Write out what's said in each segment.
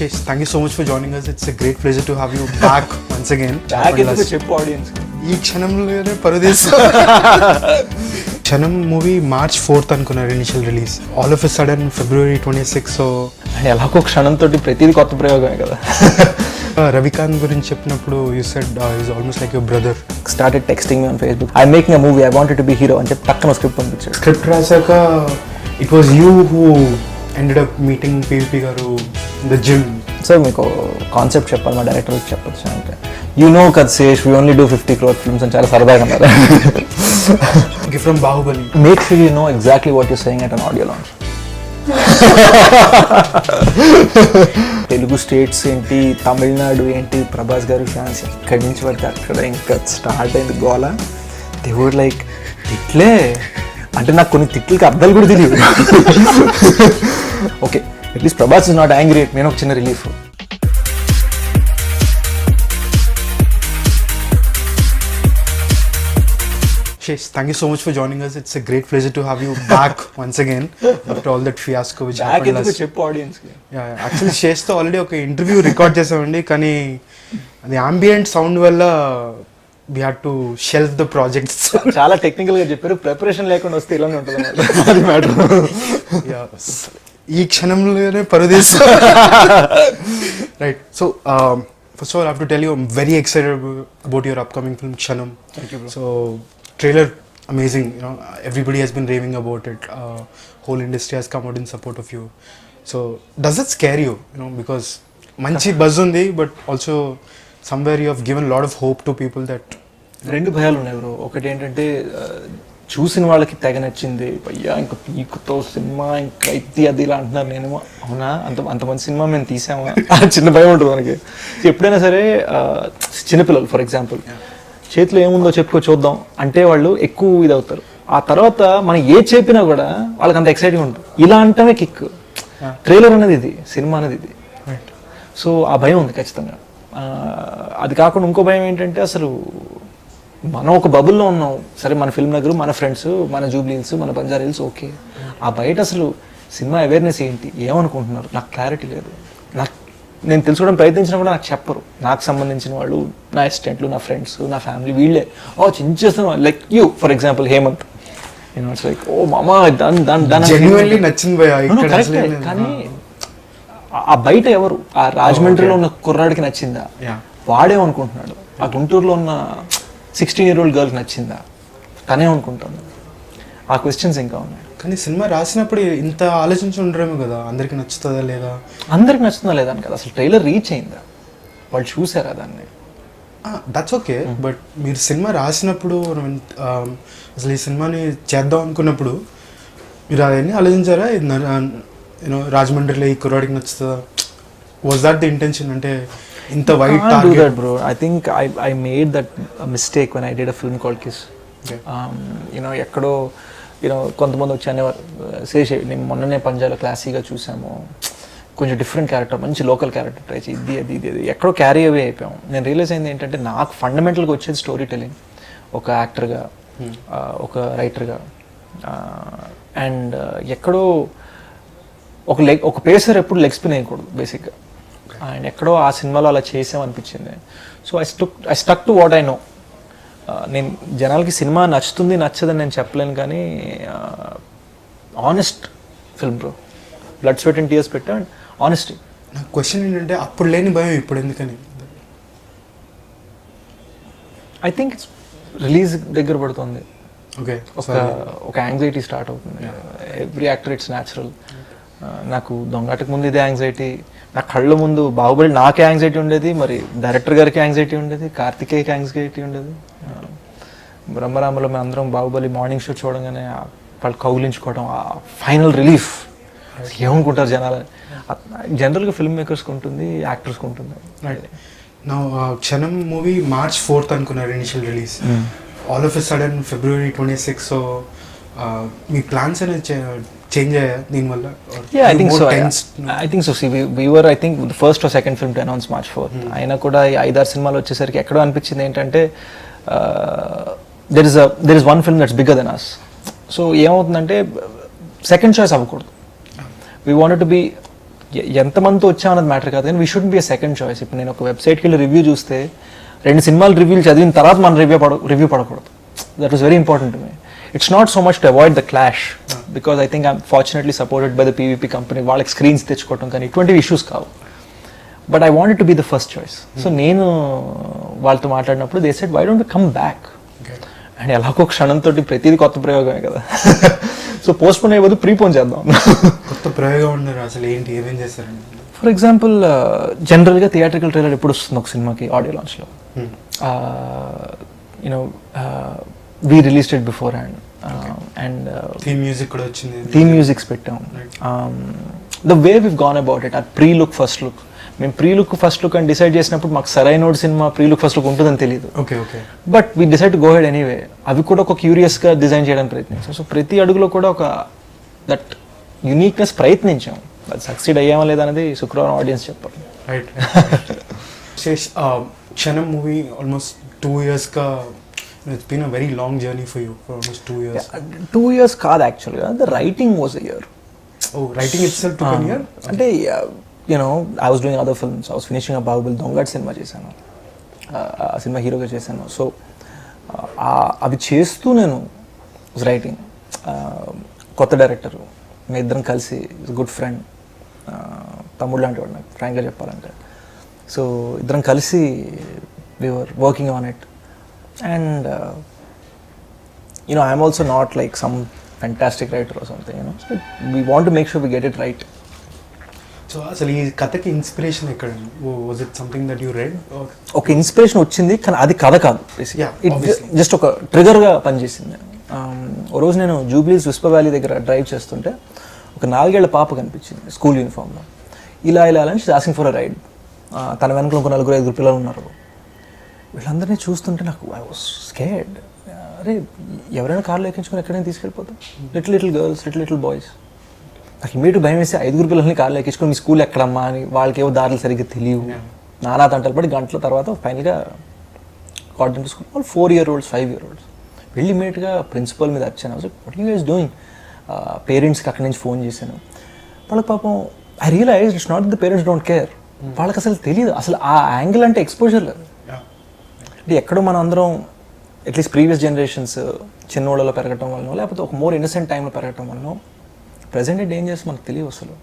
Rajesh, thank you so much for joining us. It's a great pleasure to have you back once again. Back into the chip audience. ఈ క్షణంలోనే పరదేశం. క్షణం movie March 4th అనుకున్నారు initial release. All of a sudden February 26. So ఎలాగో క్షణంతో ప్రతిదీ కొత్త ప్రయోగమే కదా. రవికాంత్ గురించి చెప్పినప్పుడు you said is almost like your brother. Started texting me on Facebook. I making a movie, I wanted to be hero అని చెప్పి పక్కన స్క్రిప్ట్ పంపించాడు. స్క్రిప్ట్ రాసాక it was you who ended up meeting PVP garu in the gym. Sir మీకు concept చెప్పాలి, మా డైరెక్టర్కి చెప్పచ్చు అంటే యూ నో కద్ Sesh we only do 50 crore films అని చాలా సరదాగా అన్నారు. From Baahubali. Make sure you know exactly what you saying at an audio launch. Telugu states ఏంటి, తమిళనాడు ఏంటి, ప్రభాస్ గారు ఫ్యాన్స్ ఇక్కడి నుంచి పడితే అక్కడ ఇంకా స్టార్ట్ అయింది గోల. దేవుడు లైక్ తిట్లే అంటే నాకు కొన్ని తిట్లకి అర్థాలు కూడా తెలియదు. Okay at least Prabhas is not angry at నేను ఒక చిన్న relief. Rajesh, thank you so much for joining us. It's a great pleasure to have you back once again after all that fiasco which happened last. చెప్పు audience కి. Actually శేష్తో already ఒక interview record చేసామండి, కానీ అది ambient sound వల్ల we had to shelve the projects. చాలా technical గా చెప్పారు, ప్రిపరేషన్ లేకుండా వస్తే ఇలానే ఉంటుంది అది మ్యాటర్. ఈ క్షణంలోనే పరదేశం. Right. So first of all I have to tell you I'm very excited about your upcoming film Kshanam. Thank you, bro. So trailer amazing, you know, everybody has been raving about it. Whole industry has come out in support of you. So does it scare you, you know, because manchi buzz undi but also somewhere you have given a lot of hope to people that. రెండు భయాలు ఉన్నాయి bro. ఒకటి ఏంటంటే చూసిన వాళ్ళకి తెగ నచ్చింది, అయ్యా ఇంకా పీకుతో సినిమా ఇంకా ఇది అది ఇలా అంటున్నారు. నేనేమో అవునా అంతమంది సినిమా మేము తీసామా చిన్న భయం ఉంటుంది మనకి. ఎప్పుడైనా సరే చిన్నపిల్లలు ఫర్ ఎగ్జాంపుల్ చేతిలో ఏముందో చెప్పుకో చూద్దాం అంటే వాళ్ళు ఎక్కువ ఇది అవుతారు. ఆ తర్వాత మనం ఏ చెప్పినా కూడా వాళ్ళకి అంత ఎక్సైటింగ్ ఉంటుంది. ఇలా అంటమే కిక్. ట్రైలర్ అనేది ఇది, సినిమా అనేది ఇది. సో ఆ భయం ఉంది ఖచ్చితంగా. అది కాకుండా ఇంకో భయం ఏంటంటే అసలు మనం ఒక బబుల్లో ఉన్నాం. సరే మన ఫిల్మ్ నగర్, మన ఫ్రెండ్స్, మన జూబ్లీ హిల్స్, మన బంజారా హిల్స్ ఓకే. ఆ బయట అసలు సినిమా అవేర్నెస్ ఏంటి, ఏమనుకుంటున్నారు, నాకు క్లారిటీ లేదు. నేను తెలుసుకోవడం ప్రయత్నించినా కూడా నాకు చెప్పరు. నాకు సంబంధించిన వాళ్ళు, నా అసిస్టెంట్లు, నా ఫ్రెండ్స్, నా ఫ్యామిలీ వీళ్ళే చించేస్తాను. Like you for example Hemanth, it's like ఓ మామా జెన్యున్లీ నచ్చింది. కానీ ఆ బయట ఎవరు, ఆ రాజమండ్రిలో ఉన్న కుర్రాడికి నచ్చిందా, వాడేమనుకుంటున్నాడు, ఆ గుంటూరులో ఉన్న 16-year-old గర్ల్కి నచ్చిందా, తనేమనుకుంటాను. ఆ క్వశ్చన్స్ ఇంకా ఉన్నాయి. కానీ సినిమా రాసినప్పుడు ఇంత ఆలోచించి ఉండరేమో కదా, అందరికి నచ్చుతుందా లేదా, అందరికి నచ్చుతుందా లేదా అని కదా, అసలు ట్రైలర్ రీచ్ అయిందా, వాళ్ళు చూసారా దాన్ని, దట్స్ ఓకే. బట్ మీరు సినిమా రాసినప్పుడు అసలు ఈ సినిమాని చేద్దాం అనుకున్నప్పుడు మీరు అవన్నీ ఆలోచించారా? యూనో రాజమండ్రిలో ఈ కుర్రాడికి నచ్చుతుందా, వాజ్ దట్ ది ఇంటెన్షన్? అంటే ఇంత wide target. Bro I think I made that mistake when I did a film called kiss. You know ఎక్కడో కొంతమంది వచ్చి అనేవారు, శేష్ నేను మొన్ననే పంజాలో క్లాసీగా చూసాము, కొంచెం డిఫరెంట్ క్యారెక్టర్, మంచి లోకల్ క్యారెక్టర్ ట్రై చేయి, ఇది ఎక్కడో క్యారీ అవే అయిపోయాము. నేను రియలైజ్ అయింది ఏంటంటే నాకు ఫండమెంటల్గా వచ్చేది స్టోరీ టెలింగ్, ఒక యాక్టర్గా, ఒక రైటర్గా. అండ్ ఎక్కడో ఒక పేసర్ ఎప్పుడు లెగ్ స్పిన్ వేయకూడదు బేసిక్గా. అండ్ ఎక్కడో ఆ సినిమాలో అలా చేసామనిపించింది. So I stuck to what I know. నేను జనాలకి సినిమా నచ్చుతుంది నచ్చదని నేను చెప్పలేను, కానీ honest film bro, blood sweat and tears పెట్టా. And honesty. నా క్వశ్చన్ ఏంటంటే అప్పుడు లేని భయం ఇప్పుడు ఎందుకని? ఐ థింక్ ఇట్స్ రిలీజ్ దగ్గర పడుతుంది. ఓకే, ఒక యాంగ్జైటీ స్టార్ట్ అవుతుంది. Every actor it's natural. నాకు దొంగటకు ముందు ఇదే యాంగ్జైటీ, నా కళ్ళ ముందు బాహుబలి నాకే యాంగ్జైటీ ఉండేది, మరి డైరెక్టర్ గారికి యాంగ్జైటీ ఉండేది, కార్తికేయకి యాంగ్జైటీ ఉండేది. బ్రహ్మరామలో మేము అందరం బాహుబలి మార్నింగ్ షో చూడగానే వాళ్ళు కౌలించుకోవడం, ఆ ఫైనల్ రిలీఫ్ ఏమనుకుంటారు జనాలు. జనరల్గా ఫిల్మ్ మేకర్స్కి ఉంటుంది, యాక్టర్స్కి ఉంటుంది. నా క్షణం మూవీ మార్చ్ 4th అనుకున్నారు initial release. All of a sudden February 26. So me plans అనేది చేంజ్ అయ్యా దీనివల్ల? I think so. See, we were I think the first or second film to announce March 4th. అయినా కూడా ఈ 5-6 సినిమాలు వచ్చేసరికి ఎక్కడో అనిపించింది ఏంటంటే there is one film that's bigger than us. So ఏమవుతుందంటే సెకండ్ చాయిస్ అవ్వకూడదు. We wanted to be ఎంతమందితో వచ్చామన్నది మ్యాటర్ కాదు కానీ we should be a second choice. ఇప్పుడు నేను ఒక వెబ్సైట్కి వెళ్ళి రివ్యూ చూస్తే 2 సినిమాలు రివ్యూలు చదివిన తర్వాత మన రివ్యూ పడకూడదు. That is very important to me. It's not so much to avoid the clash because I think I'm fortunately supported by the PVP company. వాళ్ళకి స్క్రీన్స్ తెచ్చుకోవటం కానీ ఇటువంటివి ఇష్యూస్ కావు. But I wanted to be the first choice. So నేను వాళ్ళతో మాట్లాడినప్పుడు they said why don't you come back. And ఎలాగో క్షణంతో ప్రతిదీ కొత్త ప్రయోగమే కదా. సో పోస్ట్ పోన్ అయ్యే ప్రీపోన్ చేద్దాం. కొత్త ప్రయోగం ఉన్నారు అసలు ఏంటి, ఏమేం చేస్తారండి? ఫర్ ఎగ్జాంపుల్ జనరల్గా థియేట్రికల్ ట్రైలర్ ఎప్పుడు వస్తుంది ఒక సినిమాకి ఆడియో లాంచ్లో, you know we released it beforehand and theme music కూడా వచ్చింది, థీమ్ మ్యూజిక్స్ పెట్టాం. The way we've gone about it, ఆ ప్రీ లుక్ ఫస్ట్ లుక్, మేము ప్రీ లుక్ ఫస్ట్ లుక్ అని డిసైడ్ చేసినప్పుడు మాకు సరైన సినిమా ప్రీ లుక్ ఫస్ట్ లుక్ ఉంటుందని తెలియదు. But we decide to go ahead anyway. అవి కూడా ఒక క్యూరియస్గా డిజైన్ చేయడానికి ప్రయత్నించాం. సో ప్రతి అడుగులో కూడా ఒక దట్ యునీక్నెస్ ప్రయత్నించాం. అది సక్సీడ్ అయ్యామా లేదా అనేది శుక్రవారం ఆడియన్స్ చెప్పాలి. Right. Sesh, Kshanam movie almost 2 yearsగా it's been a very long journey for you, for almost 2 years. 2 years కాదు యాక్చువల్గా, the writing was a year. Oh, writing itself took a year. అంటే I was doing other films. I was finishing a Baahubali దొంగడ్ సినిమా చేశాను, ఆ cinema హీరోగా చేశాను. So అవి చేస్తూ నేను రైటింగ్. కొత్త డైరెక్టర్, మేము ఇద్దరం కలిసి, గుడ్ ఫ్రెండ్, తమ్ముడు లాంటి వాడు నాకు ఫ్రాంక్గా చెప్పాలంటే. సో ఇద్దరం కలిసి we were working on it. And I'm also not like some fantastic writer or something, so we want to make sure we get it right. So అసలు ఈ కథకి ఇన్స్పిరేషన్ ఎక్కడ? Was it something that you red? ఒక inspiration వచ్చింది కానీ అది కథ కాదు, జస్ట్ ఒక ట్రిగర్గా పనిచేసింది. ఓ రోజు నేను జూబ్లీస్ విస్పర్ వ్యాలీ దగ్గర డ్రైవ్ చేస్తుంటే ఒక 4 ఏళ్ల పాప కనిపించింది స్కూల్ యూనిఫామ్లో. ఇలా అని ఆస్కింగ్ ఫర్ అ రైడ్. తన వెనకలో ఒక 4-5 పిల్లలు ఉన్నారు. వీళ్ళందరినీ చూస్తుంటే నాకు ఐ వాస్ స్కేర్డ్. అరే, ఎవరైనా కార్లో ఎక్కించుకొని ఎక్కడైనా తీసుకెళ్ళిపోతాం, లిటిల్ గర్ల్స్, లిటిల్ బాయ్స్. నాకు ఇమీడియట్ భయం వేసి 5 పిల్లల్ని కార్లో ఎక్కించుకొని మీ స్కూల్ ఎక్కడమ్మా అని, వాళ్ళకి ఏవో దారులు సరిగ్గా తెలియవు, నానా తంటలు పడి గంటల తర్వాత ఫైనల్గా కోఆర్డినేటర్ స్కూల్ వాళ్ళు 4-year-olds 5-year-olds వెళ్ళి ఇమీడియట్గా ప్రిన్సిపల్ మీద వచ్చాను. What you guys doing? పేరెంట్స్కి అక్కడి నుంచి ఫోన్ చేశాను. వాళ్ళకి పాపం I realize it's not the parents don't care, వాళ్ళకి అసలు తెలియదు అసలు ఆ యాంగిల్ అంటే ఎక్స్పోజర్ లేదు. అంటే ఎక్కడో మనం అందరం అట్లీస్ట్ ప్రీవియస్ జనరేషన్స్ చిన్నోళ్ళలో పెరగటం వలన, లేకపోతే ఒక మోర్ ఇన్నసెంట్ టైంలో పెరగటం వలన ప్రజెంట్ డే ఏం చేస్తే మనకు తెలియదు అసలు.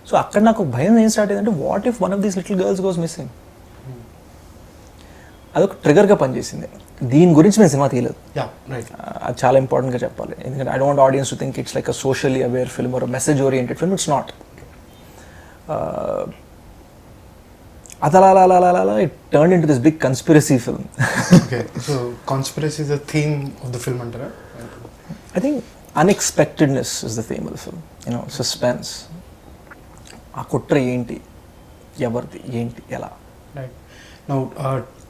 సో అక్కడ నాకు భయం ఏం స్టార్ట్ అయిందంటే, what if one of these little girls goes missing? అదొక ట్రిగర్గా పనిచేసింది. దీని గురించి నేను సినిమా తీయలేదు, అది చాలా ఇంపార్టెంట్గా చెప్పాలి. ఎందుకంటే I don't audience to think it's like a socially aware film or message oriented film. It's not. అలా it turn into this big conspiracy film. So conspiracy is the theme of the film అంటారా? I think unexpectedness is the theme of the film, suspense. ఆ కుట్ర ఏంటి, ఎవరిది, ఏంటి, ఎలా. Right. Now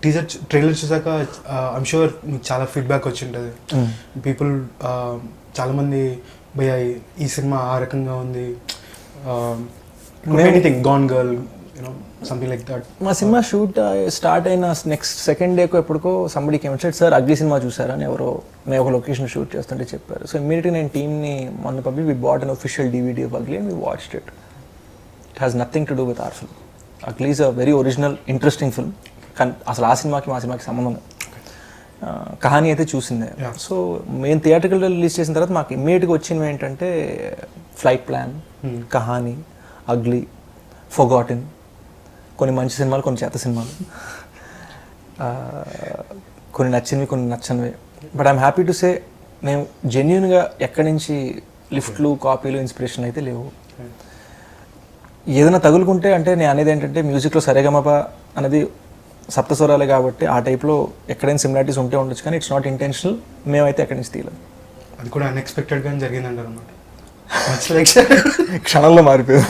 teaser trailer చూసాక I'm sure మీకు చాలా ఫీడ్బ్యాక్ వచ్చి ఉంటుంది. పీపుల్ చాలామంది భయ్యా ఈ సినిమా ఆ రకంగా ఉంది, anything gone girl, something like that. మా సినిమా షూట్ స్టార్ట్ అయిన నెక్స్ట్ సెకండ్ డేకు ఎప్పటికో సంబడికి ఏమంటారు, సార్ అగ్లీ సినిమా చూసారని ఎవరో మేము ఒక లొకేషన్ షూట్ చేస్తుంటే చెప్పారు. సో ఇమీడియట్గా నేను టీమ్ని మొన్న పంపి we bought unofficial DVD of Ugly and we watched it. It has nothing to do with our film. Ugly is a very original interesting film. కానీ అసలు ఆ సినిమాకి మా సినిమాకి సంబంధం లేదు. కహానీ అయితే చూసిందే. సో మేము థియేటర్లో రిలీజ్ చేసిన తర్వాత మాకు ఇమ్మీడియట్గా వచ్చినవి ఏంటంటే flight plan, Kahaani, ugly, forgotten, కొన్ని మంచి సినిమాలు, కొన్ని చేత సినిమాలు, కొన్ని నచ్చినవి, కొన్ని నచ్చనివి. But I'm happy to say మేము జెన్యున్గా ఎక్కడి నుంచి లిఫ్ట్లు, కాపీలు, ఇన్స్పిరేషన్ అయితే లేవు. ఏదైనా తగులుకుంటే అంటే నేను అనేది ఏంటంటే, మ్యూజిక్లో సరేగమప అనేది సప్తస్వరాలే కాబట్టి ఆ టైప్లో ఎక్కడైనా సిమిలారిటీస్ ఉంటే ఉండొచ్చు, కానీ ఇట్స్ నాట్ ఇంటెన్షనల్. మేమైతే ఎక్కడి నుంచి తీయలేదు. అది కూడా అన్ఎక్స్పెక్టెడ్గా జరిగిందంటారు అన్నమాట. క్షణంలో మారిపోయారు.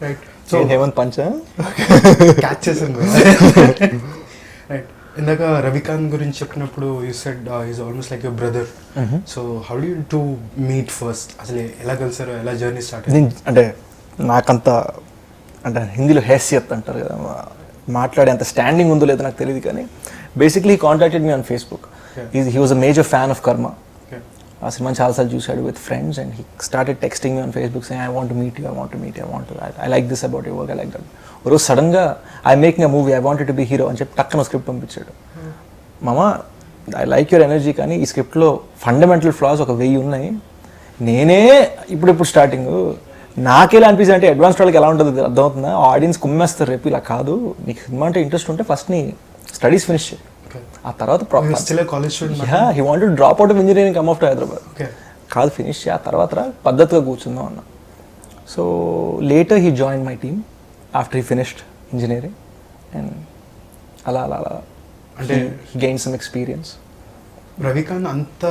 రైట్. సో హేమంత్ పంచ క్యాచ్ చేసాను. రైట్. ఇందాక రవికాంత్ గురించి చెప్పినప్పుడు you said is almost like your brother. So how do you to meet first? అసలు ఎలా కలిసారు, ఎలా జర్నీ స్టార్ట్ అయింది? అంటే నాకంత అంటే హిందీలో హేసియత్ అంటారు కదా, మాట్లాడే అంత స్టాండింగ్ ఉందో లేదో నాకు తెలియదు, కానీ basically he contacted me on Facebook. He was a major fan of కర్మ. ఆ సినిమా చాలాసార్లు చూశాడు with friends and he started texting me on Facebook saying I want to meet you, I want to meet you, I want to, I like this about your work, I like that. ఒకరోజు సడన్గా I making a movie, I wanted to be hero అని చెప్పి టక్కన script పంపించాడు. మామ I like your energy కానీ ఈ స్క్రిప్ట్లో ఫండమెంటల్ ఫ్లాస్ ఒక 1000 ఉన్నాయి, నేనే ఇప్పుడు స్టార్టింగ్ నాకేలా అనిపిస్తుంది అంటే అడ్వాన్స్ వాళ్ళకి ఎలా ఉంటుంది అర్థమవుతుందా, ఆడియన్స్ కుమ్మేస్తారు రేపు, ఇలా కాదు నీకు సినిమా అంటే ఇంట్రెస్ట్ ఉంటే ఫస్ట్ నీ స్టడీస్ ఫినిష్ చేయి, ఆ తర్వాత he want to drop out of engineering come off to Hyderabad, కాదు ఫినిష్ చేయి, ఆ తర్వాత పద్ధతిగా కూర్చుందాం అన్న. So later he join my team after he finished engineering and అలా అలా అలా అంటే గెయిన్ సమ్ ఎక్స్పీరియన్స్. రవికాంత్ అంత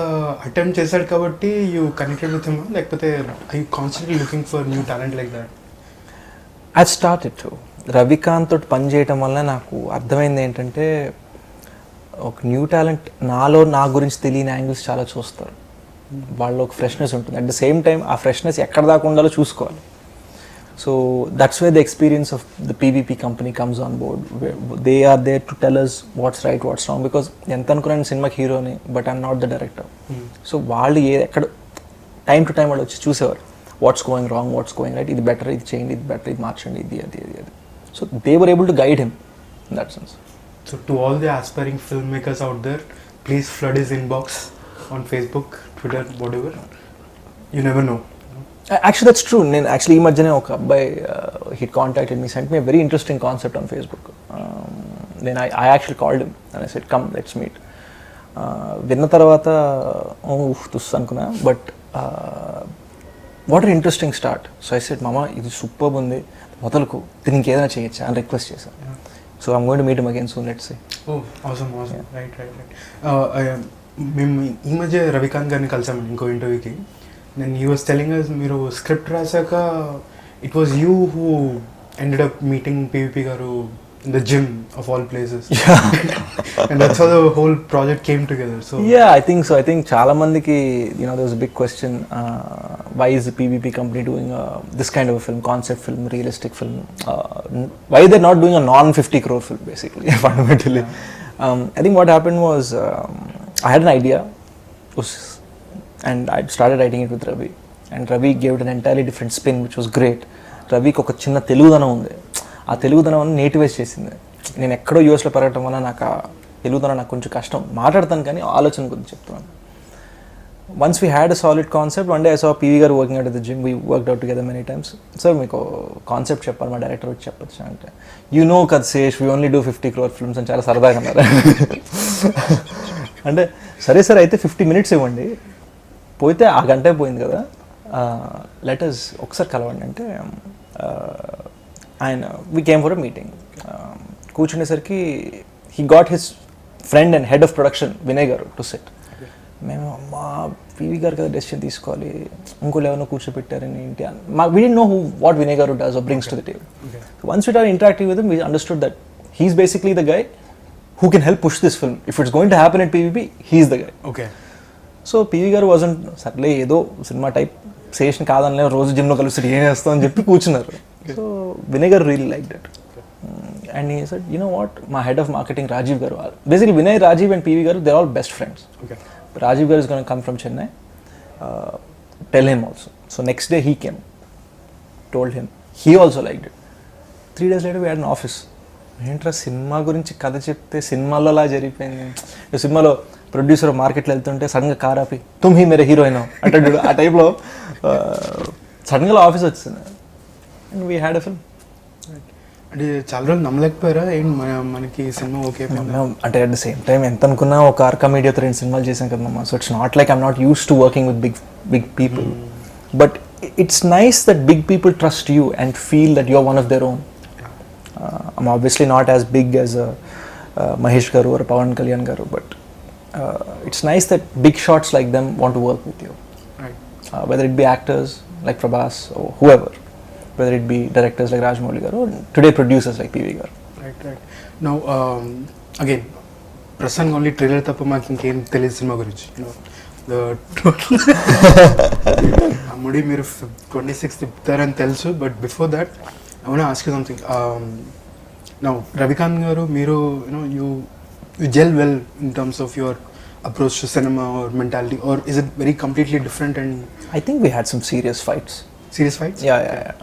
అటెంప్ట్ చేశాడు కాబట్టి యూ కనెక్టెడ్ విత్ హిమ్, లేకపోతే I constantly looking for new talent like that? I started to Ravikant తోటి పని చేయటం వల్ల నాకు అర్థమైంది ఏంటంటే ఒక న్యూ టాలెంట్ నాలో నా గురించి తెలియని యాంగిల్స్ చాలా చూస్తారు, వాళ్ళు ఒక ఫ్రెష్నెస్ ఉంటుంది, అట్ ద సేమ్ టైం ఆ ఫ్రెష్నెస్ ఎక్కడ దాకా ఉండాలో చూసుకోవాలి. So that's way the experience of the PVP company comes on board. They are there to tell us what's right what's wrong, because ఎంత అనుకున్నాను సినిమాకి హీరోని but I'm not the director. So వాళ్ళు ఎక్కడ టైం టు టైం వాళ్ళు వచ్చి చూసేవారు what's going wrong, what's going right, ఇది బెటర్, ఇది చేయండి, ఇది బెటర్, ఇది మార్చండి, ఇది అది అది అది. So they were able to guide him in that sense. So to all the aspiring filmmakers out there, please flood his inbox on Facebook, Twitter, whatever. You never know. Actually that's true. నేను actually ఈ మధ్యనే ఒక అబ్బాయి he contacted me, sent me a very interesting concept on Facebook. Then I actually called him and I said come let's meet. విన్న తర్వాత తుస్ అనుకున్నా, but what are interesting start. So I said మామ ఇది సూపర్ ఉంది, మొదలుకు దీనికి ఏదైనా చేయొచ్చా అని రిక్వెస్ట్ చేశాను. So I'm going to meet him again soon, let's say. Oh, awesome. Yeah. Right. మేము ఈ మధ్య రవికాంత్ గారిని కలిసాము ఇంకో ఇంటర్వ్యూకి. నేను హీ వాస్ టెలింగ్ అస్ మీరు స్క్రిప్ట్ రాశాక it was you who ended up meeting PVP garu in the gym of all places. Yeah. And that's how the whole project came together. So yeah, I think so. I think chaala mandiki, there was a big question, why is the PVP company doing this kind of a film, concept film, realistic film? Why they're not doing a non-50 crore film, basically, fundamentally. Yeah. I think what happened was, I had an idea, and I started writing it with Ravi. And Ravi gave it an entirely different spin, which was great. Raviకి ఒక చిన్న తెలుగుదనం ఉంది, ఆ తెలుగుదనం నేటివైజ్ చేసింది. నేను ఎక్కడో యూఎస్లో పెరగటం వల్ల నాకు ఆ తెలుగుదనం నాకు కొంచెం కష్టం, మాట్లాడతాను కానీ ఆలోచన గురించి చెప్తున్నాను. Once we had a solid concept, one day I saw PV garu working out the gym, we worked out together many times. Sir మీకు కాన్సెప్ట్ చెప్పాలి, మా డైరెక్టర్ వచ్చి చెప్పచ్చు అంటే, యూ నో కదా Sesh, we only do 50 crore films అని చాలా సరదాగా అన్నారు. అంటే సరే సార్ అయితే 50 minutes ఇవ్వండి, పోతే ఆ గంటే పోయింది కదా, లెటర్స్ ఒకసారి కలవండి అంటే ఆయన we came for a meeting. కూర్చునేసరికి he got his friend and head of production Vinay garu to set. మేము మా పీవీ గారు కదా డెసిషన్ తీసుకోవాలి, ఇంకోళ్ళు ఎవరినో కూర్చోపెట్టారని ఏంటి we don't know what Vinay garu does or brings to the table. Once we are interacting with him, we understood that he's basically the guy who can help push this film. If it's going to happen at PVP, he's the guy. Okay. So PV garu wasn't సర్లే ఏదో cinema type Seshan కాదనిలే, రోజు జిమ్లో కలిసి ఏం చేస్తాం అని చెప్పి కూర్చున్నారు. సో వినయ్ గారు really like that. And he said, you know what, my head of marketing Rajiv garu, basically Vinay, Rajiv and PV garu, they're all best friends. Okay. But Rajiv garu is going to come from Chennai. Tell him also. So next day he came, told him, he also liked it. 3 days later we had an office. ఏంట్రా cinema గురించి కథ చెప్తే సినిమాలో అలా జరిగిపోయింది. సినిమాలో producer మార్కెట్లో వెళ్తుంటే సడన్గా కార్ ఆపి తుమ్ హీ మేరే హీరోయిన్ అంటాడు, ఆ టైప్లో సడన్గా ఆఫీస్ వచ్చింది. And we had a film. అంటే చాలా రోజులు నమ్మలేకపోయారా ఏంటి మనకి సినిమా ఓకే అంటే అట్ ద సేమ్ టైం ఎంత అనుకున్నా ఒక ఆర్కా మీడియాతో 2 సినిమాలు చేశాం కదమ్మా. So it's not like I'm not use to working with big people, but it's nice that big people trust you and feel that you are one of their own. I'm obviously not as big as Mahesh garu or Pawan Kalyan garu, but it's nice that big shots like them want to work with you. Right. Whether it be actors like Prabhas or whoever, whether it be directors like Rajamouli garu, or today producers like PV garu. Right. Now, again, Prasan only trailer tappa maku inkem teliyadu cinema gurinchi. The total Amudi మీరు 26th ఇప్తారని తెలుసు, but before that I want to ask you something. Now, Ravikant garu, you gel well in terms of your approach to cinema or mentality, or is it very completely different and I think we had some serious fights. serious fights? Yeah.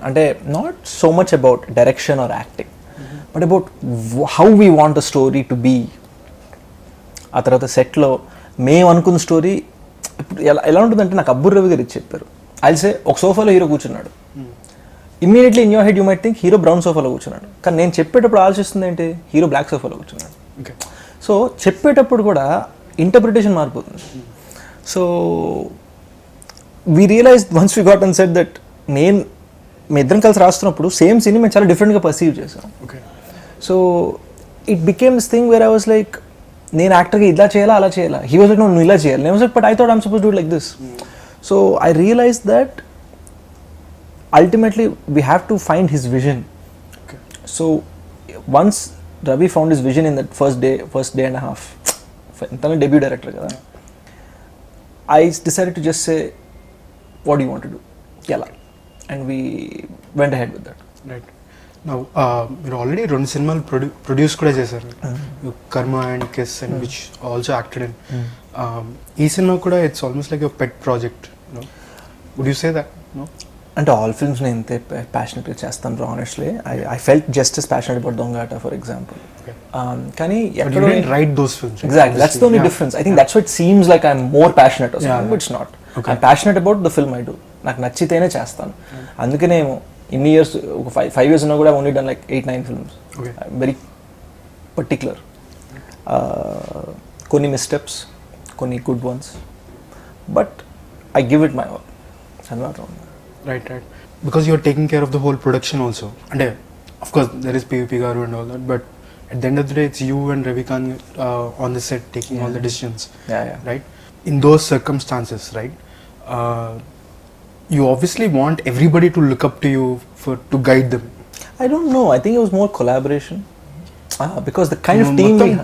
అంటే not so much about direction or acting, but about how we want a story to be. ఆ తర్వాత సెట్లో మేము అనుకున్న story ఇప్పుడు ఎలా ఉంటుందంటే, నాకు అబ్బుర్ రవి గారు చెప్పారు, అయితే ఒక సోఫాలో హీరో కూర్చున్నాడు, immediately in your head you might think hero brown సోఫాలో కూర్చున్నాడు, కానీ నేను చెప్పేటప్పుడు ఆలోచిస్తుంది ఏంటి, హీరో బ్లాక్ సోఫాలో కూర్చున్నాడు. సో చెప్పేటప్పుడు కూడా ఇంటర్ప్రిటేషన్ మారిపోతుంది. So we realize once we got and set that మీ ఇద్దరం కలిసి రాస్తున్నప్పుడు సేమ్ సీన్ మేము చాలా డిఫరెంట్గా పర్సీవ్ చేసాం. So it became this thing where I was like, నేను యాక్టర్గా ఇలా చేయాలా అలా చేయాలా, హీ వాజ్ లైక్ నువ్వు ఇలా చేయాలి, నేను was like but I thought I'm suppose do like this. So I realize that ultimately we have to find his vision. So once Ravi found his vision in that first day and a half, entana debut director kada, I decided to just say, what do you want to do, yalla, and we went ahead with that. Right. Now మీరు already 2 సినిమాలు produce కూడా చేశారు, Karma and Kiss, and which also acted in. ఈ సినిమా కూడా it's almost like a pet project, would you say that? No, అంటే all films నేను ఇంతే ప్యాషనెట్గా చేస్తాను honestly. I felt just as passionate about Dongata for example. కానీ ఎక్కడో right those films. Exactly, that's the only difference. I think that's why it seems like I'm more passionate or something, but it's not. I'm passionate about the film I do. నాకు నచ్చితేనే చేస్తాను. అందుకనే ఇన్ని years, ఒక 5 years ఉన్నా కూడా only done like 8-9 films. Very particular. కొన్ని మిస్టెప్స్, కొన్ని good ones, but I give it my all. I'm not wrong. Right. Because you're taking care of the whole production also. And of course there is PVP Garu and all that, but at the end of the day it's you and Ravikant on the set taking all the decisions. Yeah. Right? In those circumstances, right? You obviously want everybody to look up to you to guide them. I don't know. I think it was more collaboration. Because the kind of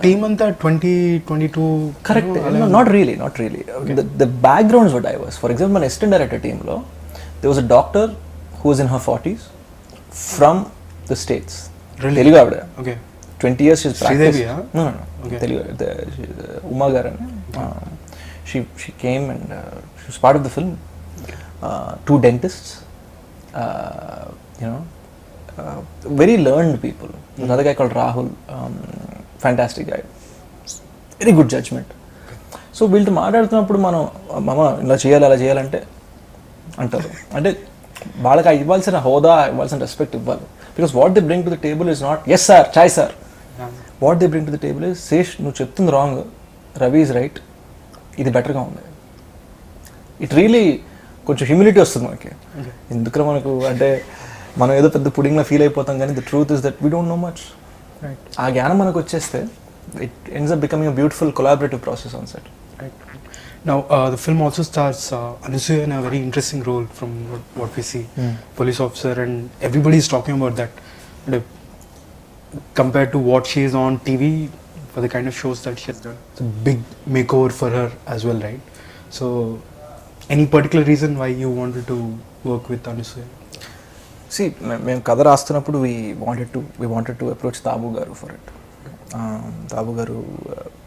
team anta 2022. Correct. No, not really. Okay. The backgrounds were diverse. For example, my assistant director team lo, there was a doctor who was in her 40s from the States. Really? Telugu avada. Okay. 20 years she's practiced. Sridevi, huh? No. Okay. Telugu. Uma garu. She came and she was part of the film. 2 dentists. Very learned people. Another guy called Rahul, fantastic guy, very good judgment. So వీళ్ళతో మాట్లాడుతున్నప్పుడు మనం మామ ఇలా చేయాలి అలా చేయాలంటే అంటారు, అంటే వాళ్ళకి ఇవ్వాల్సిన హోదా, ఇవ్వాల్సిన రెస్పెక్ట్ ఇవ్వాలి. Because what they bring to the table is not yes sir chai sir, what they bring to the table is Sesh నువ్వు చెప్తుంది రాంగ్, రవి ఈజ్ రైట్, ఇది బెటర్గా ఉంది. ఇట్ రియలీ కొంచెం హ్యూమిలిటీ వస్తుంది మనకి. ఎందుకు మనకు అంటే మనం ఏదో పెద్ద పుడింగ్లా ఫీల్ అయిపోతాం, కానీ the truth is that we don't no much. ఆ జ్ఞానం మనకు వచ్చేస్తే it ends up becoming a beautiful collaborative process on set. Now the film also stars Anusuya in a very interesting role from what we see, police officer, and everybody is talking about that. And, compared to what she is on TV, for the kind of shows that she has done, it's a big makeover for her as well, right? So any particular reason why you wanted to work with Anusuya? See, మేము కథ రాస్తున్నప్పుడు we wanted to approach Tabu garu for it. Tabu garu,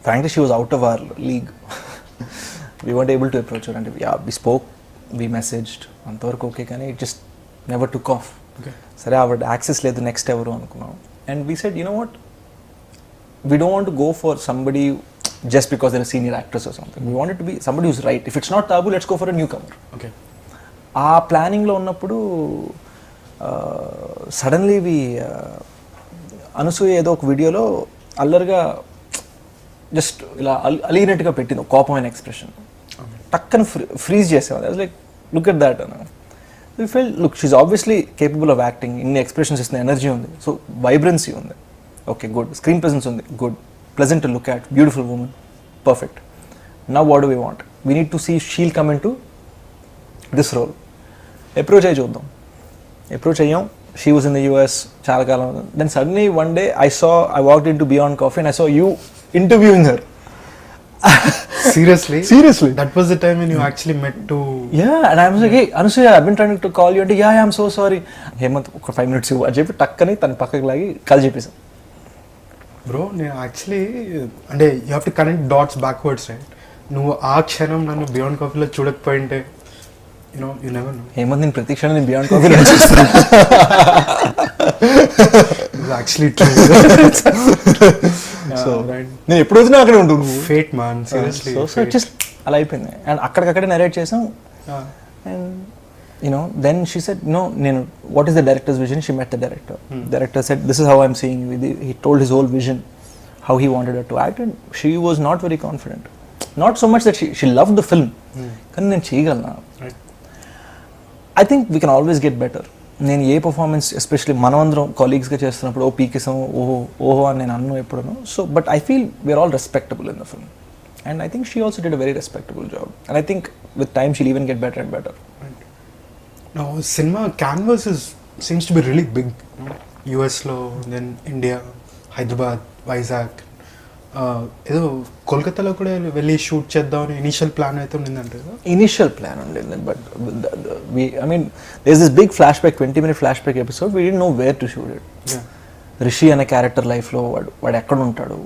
frankly she was out of our league. We weren't able to approach her, and we spoke, we messaged, అంతవరకు okay, కానీ it just never took off. సరే ఆవిడ access లేదు, next ఎవరు అనుకున్నాం. And we said, you know what, we don't want to go for somebody just because they're a senior actress or something. We want it to be somebody who's right. If it's not Tabu, let's go for a newcomer. ఆ ప్లానింగ్లో ఉన్నప్పుడు suddenly Anasuya ఏదో ఒక వీడియోలో అల్లరిగా just ఇలా అలిగినట్టుగా పెట్టింది, కోపమైన ఎక్స్ప్రెషన్, టక్కన ఫ్రీజ్ చేసేవాళ్ళు. లైక్ లుక్ ఎట్ దాట్ అన్న. We fell look she's obviously capable of acting, ఇన్ని ఎక్స్ప్రెషన్స్ ఇస్తున్న ఎనర్జీ ఉంది, సో వైబ్రెన్సీ ఉంది, ఓకే గుడ్, స్క్రీన్ ప్రెజెన్స్ ఉంది, good, pleasant to look at, beautiful woman, perfect. Now what do we want, we need to see she'll come into this role. Approach అయ్యి చూద్దాం. Approach అయ్యాం. She was in the US చాలా కాలం. Then suddenly one day I walked into Beyond Coffee and I saw you interviewing her. Seriously? That was the time when you actually met to... Yeah, and I was like, hey, Anusuya, I've been trying to call you. And yeah, I'm so sorry. Hemant, 5 minutes ఇవ్వు అని చెప్పి టక్కని తన పక్కకి లాగి call చెప్పేసాను. Bro, నేను actually అంటే you have to connect dots backwards, right? నువ్వు ఆ క్షణం నన్ను బియాండ్ కాఫీలో చూడకపోయింటే యూ నెవర్ నో. ఏమో నేను ప్రతి క్షణం నేను బియాండ్ కాఫీలో యాక్చువల్లీ ట్రూ. సో నేను ఎప్పుడు వచ్చినా అక్కడే ఉంటాను. Fate man, seriously. So just అలా అయిపోయింది. అండ్ అక్కడికక్కడే నరేట్ చేసాం. And then she said, what is the director's vision? She met the director. Director said, this is how I'm seeing you. He told his whole vision, how he wanted her to act, and she was not very confident. Not so much that she loved the film. కానీ నేను చేయగలనా? I think we can always get better. నేను ఏ performance especially మనమందరం కాలీగ్స్గా చేస్తున్నప్పుడు పీకేసాం ఓహో అని నేను అన్ను ఎప్పుడూ. So but I feel we're all respectable in the film. And I think she also did a very respectable job. And I think with time she'll even get better and better. Now, cinema canvas seems to be really big. US lo, then India, Hyderabad, Vizag. ఏదో కోల్కతాలో కూడా వెళ్ళి shoot చేద్దామని initial plan అయితే ఉండిందంటే. Initial plan ఉండింది, but there's this big flashback, 20-minute flashback episode. We didn't know where to shoot it. Rishi అనే character లైఫ్లో వాడు ఎక్కడ ఉంటాడు,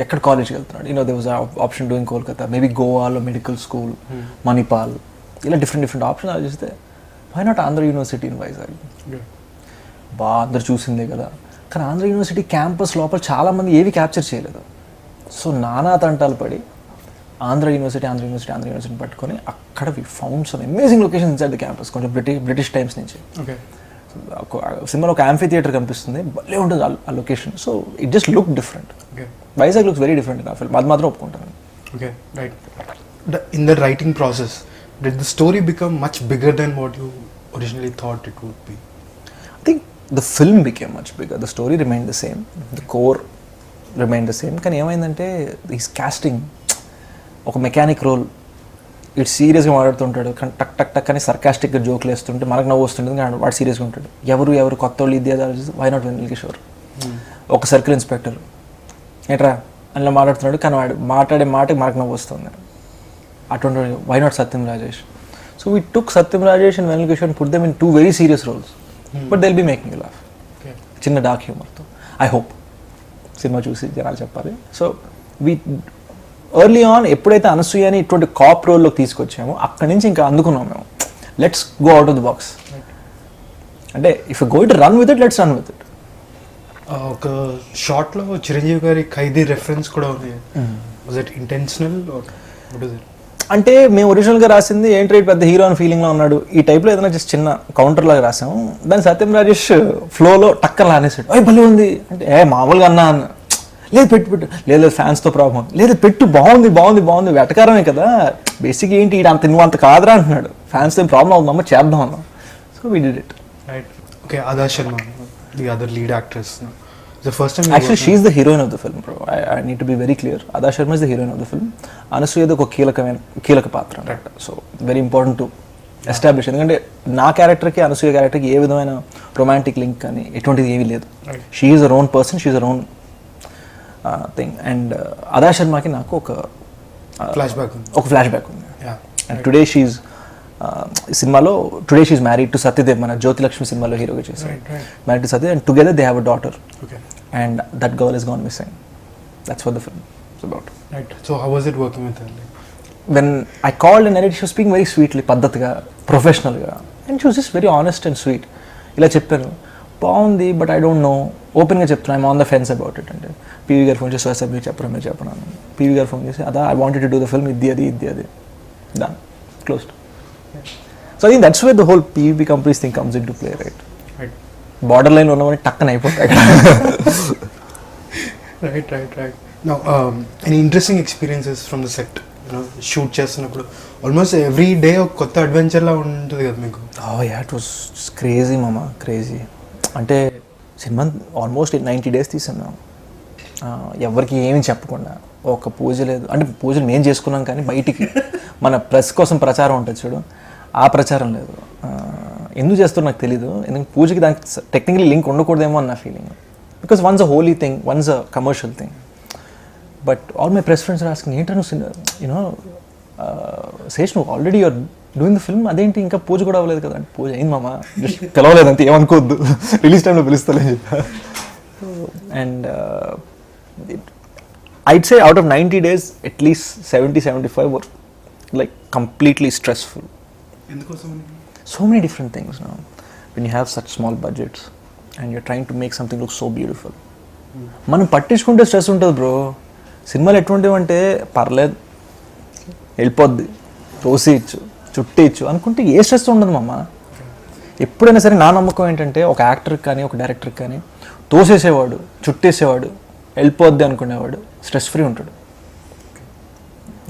ఎక్కడ కాలేజ్కి వెళ్తున్నాడు. there was an option doing Kolkata, maybe గోవాలో మెడికల్ స్కూల్, మణిపాల్, ఇలా డిఫరెంట్ ఆప్షన్ ఆలోచిస్తే why not Andhra University in Vizag. అందరు చూసిందే కదా. కానీ ఆంధ్ర యూనివర్సిటీ క్యాంపస్ లోపల చాలామంది ఏవి క్యాప్చర్ చేయలేదు. సో నానా తంటాలు పడి ఆంధ్ర యూనివర్సిటీ పట్టుకొని అక్కడ we found some amazing location inside the campus, కొంచెం బ్రిటిష్ టైమ్స్ నుంచి. సినిమాలో ఒక యాంఫీ థియేటర్ కనిపిస్తుంది, భలే ఉంటుంది ఆ location. So it just look different. Vizag looks very different in a film, అది మాత్రం ఒప్పుకుంటాను. Okay, right. In the writing process did the story become much bigger than what you originally thought it would be? I think the film became much bigger. The story remained the same. The core remained the same. కానీ ఏమైందంటే is costing ఒక mechanic role. ఇటు సీరియస్గా మాట్లాడుతుంటాడు, కానీ టక్ టక్ టక్ అని సర్కాస్టిక్గా జోక్లు వేస్తుంటే మనకు నవ్వు వస్తుంటుంది, కానీ వాడు సీరియస్గా ఉంటాడు. ఎవరు కొత్త వాళ్ళు ఇది ఆలోచిస్తే వై నాట్ వెన్నెల కిషోర్. ఒక సర్కిల్ ఇన్స్పెక్టర్ ఏంట్రా అందులో మాట్లాడుతున్నాడు, కానీ వాడు మాట్లాడే మాటకి మనకు నవ్వు వస్తుంది. అటువంటి why not Satyam Rajesh. So we took Satyam Rajesh and Vennela Kishore put them in 2 very serious roles, but they'll be making you laugh. చిన్న డార్క్ హ్యూమర్తో. ఐ హోప్ సినిమా చూసి జనాలు చెప్పాలి. సో వీ ఎర్లీ ఆన్ ఎప్పుడైతే అనసూయని ఇటువంటి కాప్ రోల్లోకి తీసుకొచ్చామో అక్కడి నుంచి ఇంకా అందుకున్నాం మేము, let's go out of the box. అంటే if you go to run with it, let's run with it. ఒక షార్ట్లో చిరంజీవి గారి ఖైదీ రెఫరెన్స్ కూడా ఉంది. Was it intentional or what is it? అంటే మేము ఒరిజినల్గా రాసింది ఏంటి పెద్ద హీరో అని ఫీలింగ్లో ఉన్నాడు, ఈ టైప్లో ఏదైనా జస్ట్ చిన్న కౌంటర్ లాగా రాసాము. దాన్ని సత్యం రాజేష్ ఫ్లోలో టక్కర్ లానేసాడు, అయ్యి భలే ఉంది అంటే మామూలుగా అన్నా అన్న, లేదు పెట్టు లేదు ఫ్యాన్స్తో ప్రాబ్లం, లేదు పెట్టు బాగుంది వెటకారమే కదా బేసిక్, ఏంటి అంత నువ్వు అంత కాదురా అంటున్నాడు, ఫ్యాన్స్తో ఏం ప్రాబ్లం అవుతుందమ్మా చేద్దాం అన్నాం. So we did it. Right. Okay, Adah Sharma, the other lead actress. The first time actually she is the heroine of the film, bro. I need to be very clear. Ada Sharma is the heroine of the film. Anasuya ఒక కీలక పాత్ర అన్నమాట. So very important to establish. ఎందుకంటే నా క్యారెక్టర్కి అనసూయ క్యారెక్టర్కి ఏ విధమైన romantic link కానీ ఎటువంటిది ఏమీ లేదు. She is her own person, she is her own thing. And Adah శర్మకి నాకు ఒక ఫ్లాష్ బ్యాక్ ఉంది. అండ్ టుడే షీఈ్ సినిమాలో today she's married to Satyadev, మన జ్యోతిలక్ష్మి సినిమాలో హీరోగా చేశారు. Married to Satyadev, and together they have a daughter. And that girl is gone missing. That's what the film is about. Right. So how was it working with her? When I called and narrated, she was speaking very sweetly, పద్ధతిగా, ప్రొఫెషనల్గా, and she was just very honest and sweet. ఇలా చెప్పాను, బాగుంది but I don't no, ఓపెన్గా చెప్తున్నా, I'm on the fence about it. అంటే PV గారు phone చేసి సార్ మీరు చెప్పను. పీవీ గారు ఫోన్ చేసి అదా I wanted to do the film, ఇది అది done, closed. So I think that's where the whole PVP companies thing comes into play, right? Border line ఉన్నవని టక్కన అయిపోతాయి. Right. Now, any interesting experiences from the set? Shoot చేస్తున్నప్పుడు almost every day ఒక కొత్త అడ్వెంచర్లా ఉంటుంది కదా మీకు? ఇట్ వాస్ క్రేజీ మామ, క్రేజీ. అంటే సినిమా ఆల్మోస్ట్ 90 days తీసాం మేము, ఎవరికి ఏమీ చెప్పకుండా. ఒక పూజ లేదు, అంటే పూజలు మేము చేసుకున్నాం కానీ బయటికి మన ప్రెస్ కోసం ప్రచారం ఉంటుంది చూడు, ఆ ప్రచారం లేదు. ఎందుకు చేస్తారో నాకు తెలీదు, ఎందుకంటే పూజకి దానికి టెక్నికలీ లింక్ ఉండకూడదేమో అన్న feeling. Because once a holy thing, once a commercial thing. But all my press friends are asking, Sesh, నువ్వు already you're doing the film, అదేంటి ఇంకా పూజ కూడా అవ్వలేదు కదా? అంటే పూజ అయింది మామ, జస్ట్ పిలవలేదు అంతే, ఏమనుకోవద్దు, రిలీజ్ టైంలో పిలుస్తానని చెప్పా. And I'd say out of 90 days, at least 70-75 were like completely stressful. ఎందుకోసం So many different things now. When you have such small budgets and you're trying to make something look so beautiful. మనం పట్టించుకుంటే stress ఉంటుంది bro. సినిమాలు ఎటువంటివి అంటే పర్లేదు వెళ్ళిపోద్ది, తోసేయచ్చు, చుట్టేయచ్చు అనుకుంటే ఏ స్ట్రెస్ ఉండదు మామ. ఎప్పుడైనా సరే నా నమ్మకం ఏంటంటే ఒక యాక్టర్కి కానీ ఒక డైరెక్టర్కి కానీ తోసేసేవాడు, చుట్టేసేవాడు, వెళ్ళిపోద్ది అనుకునేవాడు స్ట్రెస్ ఫ్రీ ఉంటాడు.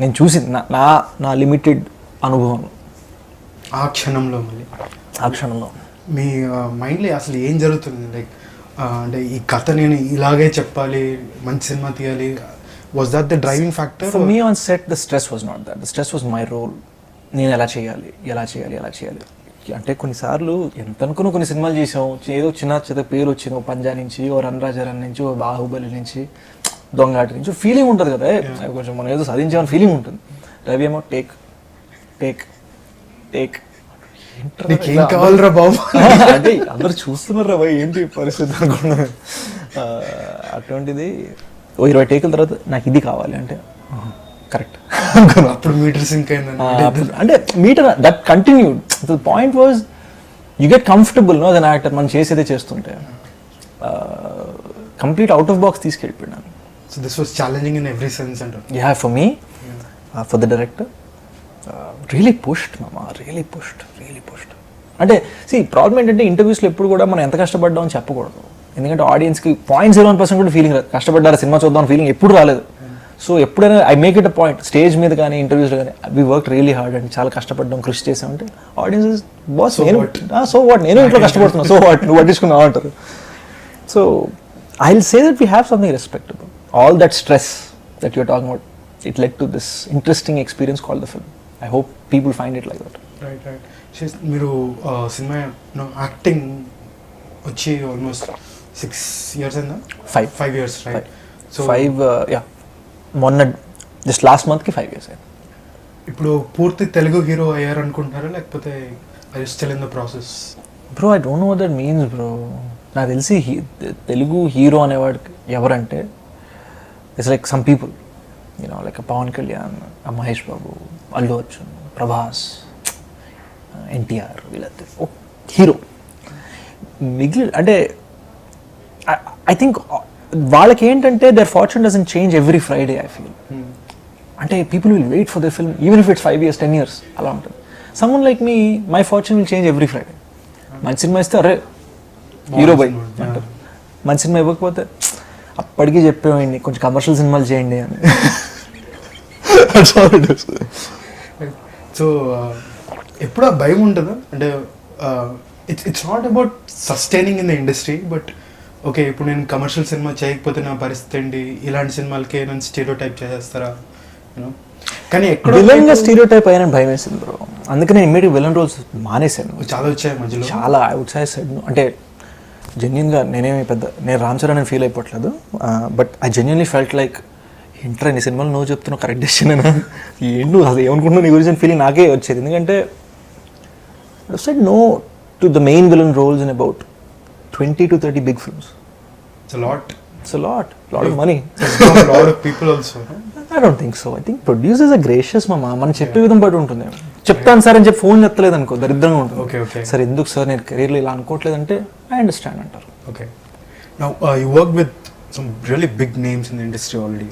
నేను చూసింది నా లిమిటెడ్ అనుభవం. ఆ క్షణంలో మళ్ళీ ఆ క్షణంలో మీ మైండ్లో అసలు ఏం జరుగుతుంది? లైక్ అంటే ఈ కథ నేను ఇలాగే చెప్పాలి, మంచి సినిమా తీయాలి, was that the driving factor? For me on set the stress was not that. The stress was my role. నేను ఎలా చేయాలి. అంటే కొన్నిసార్లు ఎంత అనుకున్న కొన్ని సినిమాలు చేసాం, ఏదో చిన్న పేరు వచ్చింది, ఓ పంజా నుంచి, ఓ రన్ రాజారన్ నుంచి, ఓ బాహుబలి నుంచి, దొంగాటి నుంచి ఫీలింగ్ ఉంటుంది కదా, కొంచెం మనం ఏదో సాధించామని ఫీలింగ్ ఉంటుంది. రవి ఏమో టేక్ టేక్ టేక్ ఏం కావాలరా బాబు అంటే అందరు చూస్తున్నారు రా ఏంటి పరిస్థితి అనుకున్నా. అటువంటిది ఓ 20 టేకుల తర్వాత నాకు ఇది కావాలి అంటే కరెక్ట్ అప్పుడు మీటర్ సింక్ అయిందండి. అంటే meter that continued. The point was you get comfortable no an actor మనం చేసేదే చేస్తుంటే. కంప్లీట్ అవుట్ ఆఫ్ బాక్స్ తీసుకెళ్ళిపోయినాను. So this was challenging in every sense అంటారు. Yeah for me, for the director really pushed మామా, really pushed. అంటే problem ఏంటంటే ఇంటర్వ్యూస్లో ఎప్పుడు కూడా మనం ఎంత కష్టపడ్డాం అని చెప్పకూడదు. ఎందుకంటే ఆడియన్స్కి 0.01% కూడా ఫీలింగ్ రాదు, కష్టపడ్డారా సినిమా చూద్దాం ఫీలింగ్ ఎప్పుడు రాలేదు. సో ఎప్పుడైనా I make it a point, stage మీద కానీ ఇంటర్వ్యూస్లో కానీ we work really hard and చాలా కష్టపడ్డాం, కృషి చేసామంటే ఆడియన్స్ బాస్ నేను సో వాట్, నేను ఇంట్లో కష్టపడుతున్నా, సో వాట్ నువ్వు పట్టించుకున్నావు అంటారు. So I will say that we have something respectable. All that stress that you're talking about, it led to this interesting experience called the film. I hope people find it like that. Right. మీరు cinema acting వచ్చి almost 6 years అయిందా? 5 years, right? So 5 మొన్న just last మంత్కి 5 years అయింది. ఇప్పుడు పూర్తి Telugu hero అయ్యారు అనుకుంటున్నారా, లేకపోతే I still in the process? Bro I don't know what that means bro. నాకు తెలిసి తెలుగు హీరో అనేవాడికి ఎవరంటే it's like some people you know like Pawan Kalyan, Mahesh Babu, Allu Arjun, Prabhas, NTR, వీళ్ళందరూ హీరో. మిగిలిన అంటే ఐ థింక్ వాళ్ళకి ఏంటంటే their fortune doesn't change every Friday. I feel అంటే people will wait for the film even if it's 5 years 10 years అలా ఉంటుంది. Someone like me, my fortune will change every Friday. మంచి cinema ఇస్తే అరే hero by అంటారు, మంచి cinema ఇవ్వకపోతే అప్పటికీ చెప్పేవాడిని కొంచెం కమర్షియల్ సినిమాలు చేయండి అని. సో ఎప్పుడు ఆ భయం ఉంటుందా? అంటే it's not about sustaining in the industry, but okay ఇప్పుడు నేను కమర్షియల్ సినిమా చేయకపోతే నా పరిస్థితి ఏంటి, ఇలాంటి సినిమాలకే నన్ను స్టీరియో టైప్ చేసేస్తారా యూనో? కానీ ఎక్కడ విలన్గా స్టీరియో టైప్ అయ్యానని భయం వేసింది బ్రో. అందుకే నేను ఇమ్మీడియట్ విలన్ రోల్స్ మానేశాను. చాలా వచ్చాయి మధ్యలో, చాలా ఐ వుడ్ సే అంటే జెన్యున్గా నేను రామ్ చరణ్ అని ఫీల్ అయిపోవట్లేదు, but I genuinely felt like ఏంట్రా నీ సినిమాలు నువ్వు చెప్తున్నావు కరెక్ట్ డెసిషన్ అయినా ఏంటి అసలు ఏమనుకుంటున్నావు నీ గురించి ఫీలింగ్ నాకే వచ్చేది. ఎందుకంటే I said no to the main villain roles in about 20 to 30 big films. It's a lot. It's a lot of money. It's a lot of people also. I don't think so. I think producers are gracious mama. మనం చెప్పే విధం బట్టి ఉంటుంది. చెప్తాను sir అని చెప్పి phone ఎత్తలేదు అనుకో దరిద్రంగా ఉంటుంది. Okay. సార్ ఎందుకు సార్ నేను కెరీర్లో ఇలా అనుకోవట్లేదంటే ఐ అండర్స్టాండ్ అంటారు. Okay. Now you work with some really big names in the industry already.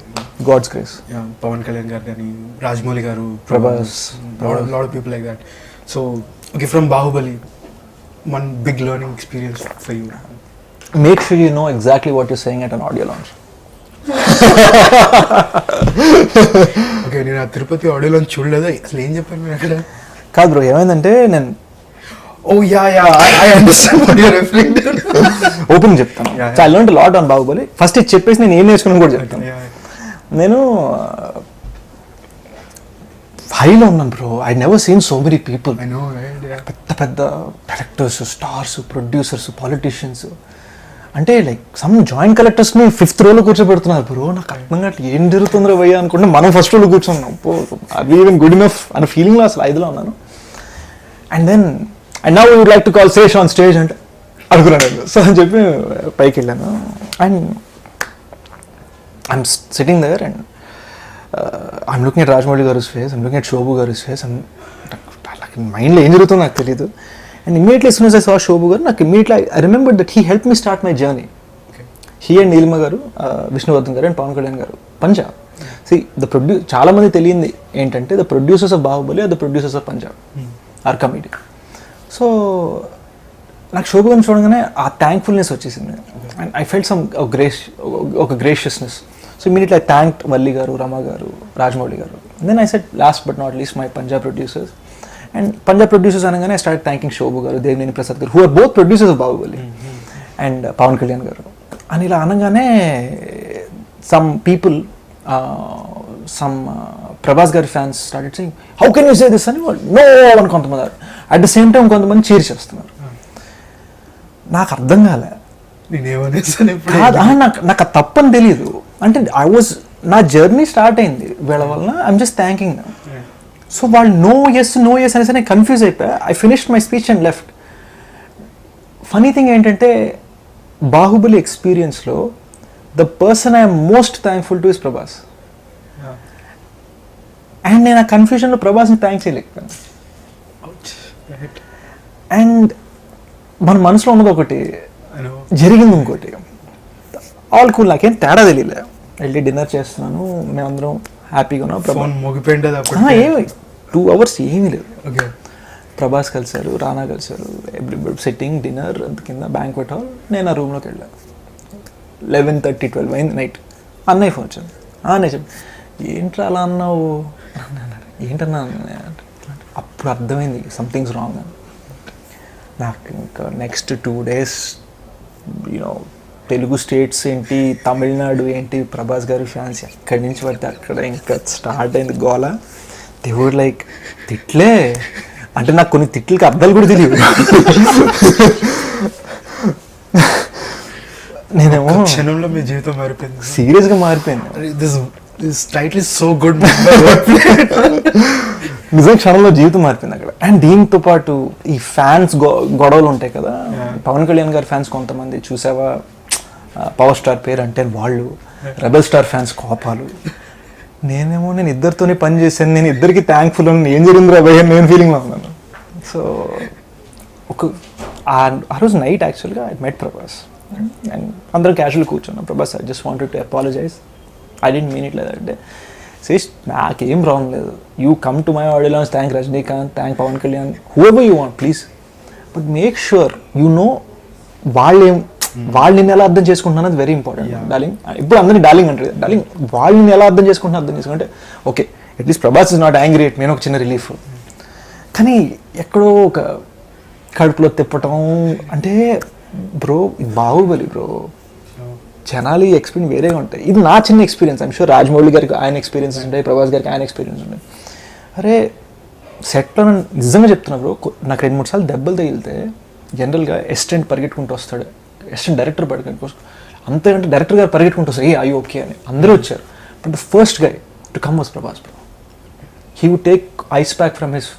God's grace. Yeah, Pawan Kalyan garu gaani, Rajamouli garu, Prabhas. lot of people like that. So okay, from Baahubali, one big learning experience for you. Make sure you know exactly what you're saying at an audio launch. Okay, నేను ఆ తిరుపతి ఆడియోలో చూడలేదు, అసలు ఏం చెప్పాను మీరు అక్కడ? కాదు బ్రో, ఏమైందంటే నేను I understand what you are referring to. Open చెప్తాను. I learned lot on Baahubali. First ఇది చెప్పేసి నేను ఏం నేర్చుకున్నాను కూడా చెప్తాను. నేను హైలో ఉన్నాను bro. I never seen so many people. పెద్ద డైరెక్టర్స్, స్టార్స్, ప్రొడ్యూసర్స్, పాలిటీషియన్స్. అంటే లైక్ సమ్ జాయింట్ కలెక్టర్స్ని 5th row కూర్చోబెడుతున్నారు బ్రో. నాకు అర్థం కావట్లేదు ఏం జరుగుతుందో భయ్యా అనుకుంటే మనం ఫస్ట్ రోలో కూర్చున్నాం. అది ఈవెన్ గుడ్ ఇనఫ్ అనే ఫీలింగ్లో అసలు 5లో ఉన్నాను. And now you would like to call Sesh on stage అంటే అనుకున్నాను. సో అని చెప్పి పైకి వెళ్ళాను. అండ్ I'm sitting there and I'm looking at Rajamouli garu's face, I'm looking at Shobhu garu's face, like మైండ్లో ఏం జరుగుతుందో నాకు తెలియదు. And immediately as soon as I saw Shobhu garu, నాకు immediately I remembered that he helped me start my journey. He and Neelima garu, Vishnuvardhan garu and Pawan Kalyan garu, Punjab. See, చాలా మంది తెలియంది ఏంటంటే the producers of Baahubali are the producers of Punjab, our comedy. So నాకు శోభ గారిని చూడగానే ఆ thankfulness వచ్చేసింది. And I felt some ఒక graciousness. So immediately I thanked Valli garu, Rama garu, Rajamouli garu. Then I said last but not least my Punjab producers. And Punjab producers అనగానే I start thanking Shobu garu, Devineni Prasad garu, who are both producers of Baahubali, and Pawan Kalyan garu. అని ఇలా అనగానే సమ్ పీపుల్, సమ్ ప్రభాస్ గారి fans started saying how can you say this అని no అని కొంతమంది. At the same time కొంతమంది cheer చేస్తున్నారు. నాకు అర్థం కాలే, నాకు ఆ తప్పని తెలియదు. అంటే నా జర్నీ స్టార్ట్ అయింది వీళ్ళ వలన. I'm just thanking them. So వాళ్ళు నో ఎస్ అనేసి నేను కన్ఫ్యూజ్ అయిపోయా. I finished my speech and left. Funny thing ఏంటంటే బాహుబలి ఎక్స్పీరియన్స్లో the person I'm most thankful to is Prabhas. And నేను ఆ కన్ఫ్యూజన్లో ప్రభాస్ని థ్యాంక్స్ చేయలేకపోయాను. అండ్ మన మనసులో ఉన్నది ఒకటి, జరిగింది ఇంకోటి. ఆల్ కూల్, నాకేం తేడా తెలియలే. వెళ్ళి డిన్నర్ చేస్తున్నాను, మేమందరం హ్యాపీగా ఉన్నాం. ఏమి 2 hours ఏమీ లేదు. ప్రభాస్ కలిశారు, రానా కలిశారు, ఎవ్రీబడి సెట్టింగ్ డిన్నర్ కింద బ్యాంక్వెట్ హాల్. నేను ఆ రూమ్లోకి వెళ్ళాను. 11:30, 12 అయింది నైట్. అన్నయ్య ఫోన్ వచ్చాను. అన్నయ్య చెప్పి ఏంట్రా అలా అన్నావు అన్నాడు. ఏంటన్నా అప్పుడు అర్థమైంది సంథింగ్స్ రాంగ్ అని. నాకు ఇంకా next 2 days you know Telugu states ఏంటి, తమిళనాడు ఏంటి, ప్రభాస్ గారి ఫ్యాన్స్ ఎక్కడి నుంచి పడితే అక్కడ ఇంకా స్టార్ట్ అయింది గోల. దేవుడు లైక్ తిట్లే అంటే నాకు కొన్ని తిట్లకి అర్థాలు కూడా తెలియదు. నేనేమో క్షణంలో మీ జీవితం మారిపోయింది, సీరియస్గా మారిపోయింది. This title is so good. నిజంగా క్షణంలో జీవితం మారిపోయింది అక్కడ. అండ్ దీంతో పాటు ఈ ఫ్యాన్స్ గొడవలు ఉంటాయి కదా. పవన్ కళ్యాణ్ గారి ఫ్యాన్స్ కొంతమంది చూసావా, పవర్ స్టార్ పేరు అంటే వాళ్ళు, రెబల్ స్టార్ ఫ్యాన్స్ కోపాలు. నేనేమో నేను ఇద్దరితోనే పని చేశాను, నేను ఇద్దరికి థ్యాంక్ఫుల్ అని, ఏం జరిగింది రాబోయే నేను ఫీలింగ్లో ఉన్నాను. సో ఆ రోజు నైట్ యాక్చువల్గా ఐ మెట్ ప్రభాస్ అండ్ అందరం క్యాజువల్ కూర్చున్నాం. Prabhas I just wanted to apologize, I didn't mean it like that. Says, నాకేం రాంగ్ లేదు. You come to my audience, thank Rajnikant, thank Pawan Kalyan, whoever you want, please. But make sure you know వాళ్ళు నిన్ను ఎలా అర్థం చేసుకుంటున్నా, అది very important. Darling, ఇప్పుడు అందరినీ డార్లింగ్ అంటారు. డార్లింగ్, వాళ్ళు నిన్ను ఎలా అర్థం చేసుకుంటే okay at least Prabhas is not angry at me, ఒక చిన్న రిలీఫ్. కానీ ఎక్కడో ఒక కడుపులో తిప్పటం అంటే బ్రో, బాహుబలి బ్రో, జనాలు ఎక్స్పీరియన్స్ వేరేగా ఉంటాయి. ఇది నా చిన్న ఎక్స్పీరియన్స్. ఐమ్ షూర్ రాజమౌళి గారికి ఆయన ఎక్స్పీరియన్సెస్ ఉంటాయి, ప్రభాస్ గారికి ఆయన ఎక్స్పీరియన్స్ ఉంటాయి. అరే సెట్లో నిజంగా చెప్తున్నా బ్రో, నాకు 2-3 సార్లు దెబ్బలు తగిలితే జనరల్గా అసిస్టెంట్ పరిగెట్టుకుంటూ వస్తాడు, అసిస్టెంట్ డైరెక్టర్ పరిగెట్టుకుంటూ, అంతేంటే డైరెక్టర్ గారు పరిగెట్టుకుంటూ వస్తారు, ఏ అయ్యి ఓకే అని అందరూ వచ్చారు. But the first guy to come was Prabhas bro. He would take ice pack from his.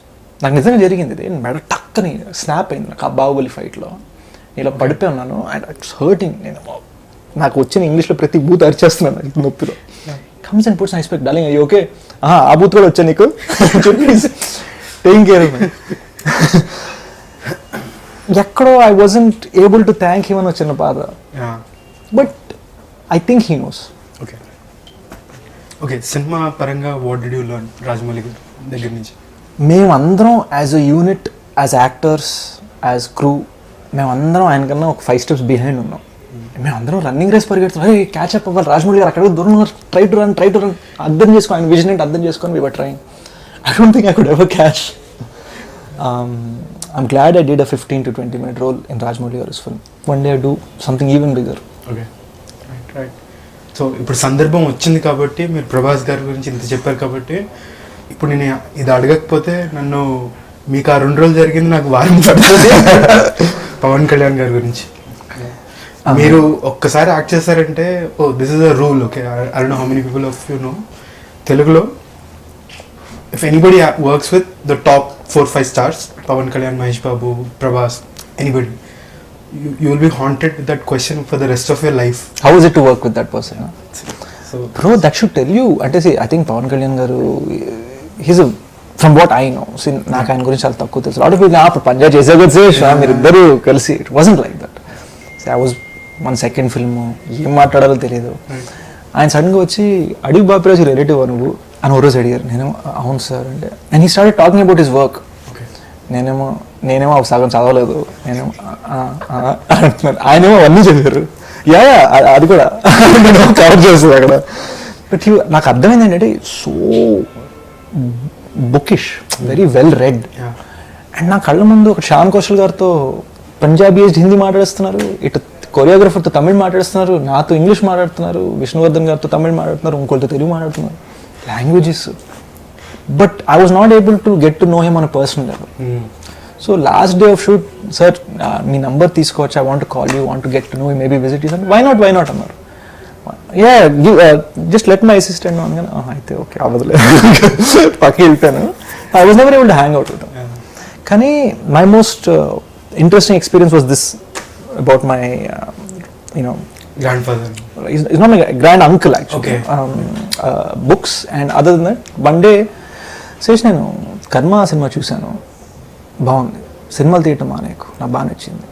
నాకు నిజంగా జరిగింది ఇది. మెడ టక్కని స్నాప్ అయింది నాకు ఆ బాహుబలి ఫైట్లో. నేను ఇలా పడిపోయి ఉన్నాను అండ్ ఇట్స్ హర్టింగ్. నేను నాకు వచ్చిన ఇంగ్లీష్లో ప్రతి బూత్ అరిచేస్తున్నాను నాకు నొప్పిలో. Comes and puts I expect darling అయ్యి ఓకే, ఆ బూత్ కూడా వచ్చా నీకు, టేకింగ్ కేర్ ఆఫ్ మీ. ఎక్కడో I wasn't able to thank him అని వచ్చిన బాధ. But I think he knows. Okay, సినిమా పరంగా what did you learn Rajamouli దగ్గర నుంచి? మేమందరం as a unit, as actors, as crew, మేమందరం ఆయనకన్నా ఒక 5 steps బిహైండ్ ఉన్నాం. మేమందరం రన్నింగ్ రేస్ పరిగెడుతున్నాం, క్యాచ్ అప్ అవ్వాలి, రాజమౌళి గారు అక్కడ దూరం ట్రై టు రన్ అర్థం చేసుకో, ఆయన విజన్ ఏంటి అర్థం చేసుకొని we were trying. I don't think I could ever catch. I'm glad I did a 15 to 20 minute role in Rajamouli గారిస్ film. One day I do something even bigger. Okay, right. So ఇప్పుడు సందర్భం వచ్చింది కాబట్టి, మీరు ప్రభాస్ గారి గురించి ఇంత చెప్పారు కాబట్టి, ఇప్పుడు నేను ఇది అడగకపోతే నన్ను మీకు ఆ 2 రోజులు జరిగింది నాకు వారం పడుతుంది. పవన్ కళ్యాణ్ గారి గురించి మీరు ఒక్కసారి యాక్ట్ చేశారంటే, oh this is a rule. Okay, I don't know how many people of you know, తెలుగులో if anybody works with the top 4-5 stars, Pawan Kalyan, Mahesh Babu, Prabhas, anybody, you will be haunted with that question for the rest of your life. How is it to work with that person? So bro that should tell you అంటే I think Pawan Kalyan గారు he's from what I no నాకు ఆయన గురించి చాలా తక్కువ తెలుసు lot of people అప్పుడు పంజాబ్ చేసే కదా మీరు ఇద్దరు కలిసి it wasn't like that I was మన సెకండ్ ఫిల్మ్ ఏం మాట్లాడాలో తెలియదు. ఆయన సడన్గా వచ్చి అడివి బాపిరాజు రిలేటివ్ నువ్వు అని ఓ రోజు అడిగారు. నేనేమో అవును సార్ అంటే and he started talking about his work. నేనేమో సగం చదవలేదు, నేనేమో అంటున్నాను, ఆయనేమో అవన్నీ చదివారు. యా అది కూడా కవర్ చేస్తుంది అక్కడ. బట్ నాకు అర్థమైంది ఏంటంటే so bookish, very well read. And నా కళ్ళ ముందు ఒక శ్యామ్ కౌశల్ గారితో పంజాబీస్ హిందీ మాట్లాడుతున్నారు, ఇటు కొరియోగ్రఫర్తో తమిళ్ మాట్లాడుతున్నారు, నాతో ఇంగ్లీష్ మాట్లాడుతున్నారు, విష్ణువర్ధన్ గారితో తమిళ్ మాట్లాడుతున్నారు, ఇంకోటితో తెలుగు మాట్లాడుతున్నారు, languages. But I was not able to get to know him on a personal level. So last day of shoot sir మీ నంబర్ తీసుకోవచ్చు, I want to call you, want to get to know maybe visit you. Why not అన్నారు. Yeah just let my assistant అనగానే అయితే okay అవ్వదులేదు పక్కకి వెళ్ళిపోయాను. I was never able to hang out with him. కానీ my most interesting experience was this about my grandfather. He's not my grand uncle actually. Okay. Books and other than that one day Sesh నేను కర్మ cinema చూశాను, బాగుంది, సినిమాలు తీయటం మానేకు, నాకు బాగా నచ్చింది,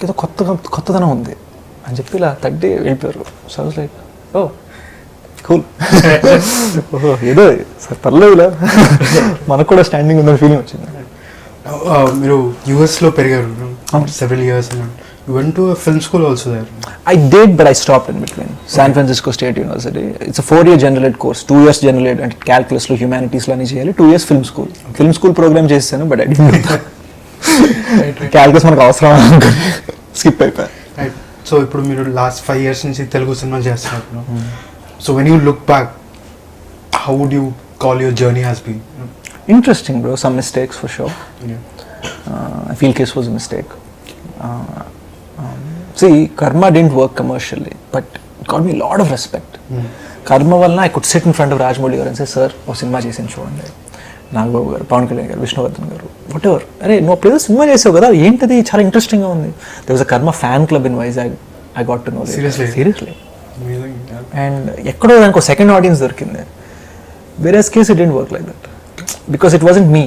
ఏదో కొత్తదనం ఉంది అని చెప్పి ఇలా తగ్గి వెళ్ళిపోయారు. So I was like oh cool, ఏదో సార్ పర్లేదులే మనకు కూడా స్టాండింగ్ ఉందని ఫీలింగ్ వచ్చింది. మీరు యూఎస్లో పెరిగారు several years and you went to a film school also there. I did, but I stopped in between. San Francisco State University. It's a 4-year general ed course. 2 years general ed and calculus lo humanities lo ani cheyali. 2 years film school. Okay. Film school program chesanu, but I didn't do that. right. Calculus manaku avasaram anukoni skip అయిపోయా. Right. So ఇప్పుడు మీరు last 5 years నుంచి తెలుగు సినిమాలు చేస్తున్నారు. So when you look back, how would you call your journey has been? Interesting, bro. Some mistakes for sure. Yeah. I feel Kiss was a mistake. See, Karma didn't work commercially, but it got me a lot of respect. Karma వలన I could sit in front of Rajamouli and say, sir, ఒక cinema చేసాను చూడండి, నాగబాబు గారు, పవన్ కళ్యాణ్ గారు, విష్ణువర్ధన్ గారు, what ever, అరే నువ్వు అప్పుడు సినిమా చేసావు కదా, ఏంటది చాలా ఇంట్రెస్టింగ్గా ఉంది. There was a Karma fan club in Vizag. I got to know that. Seriously. Amazing. Yeah. And ఎక్కడో దానికి ఒక సెకండ్ ఆడియన్స్ దొరికింది. Whereas Kiss it didn't work like that. Because it wasn't me.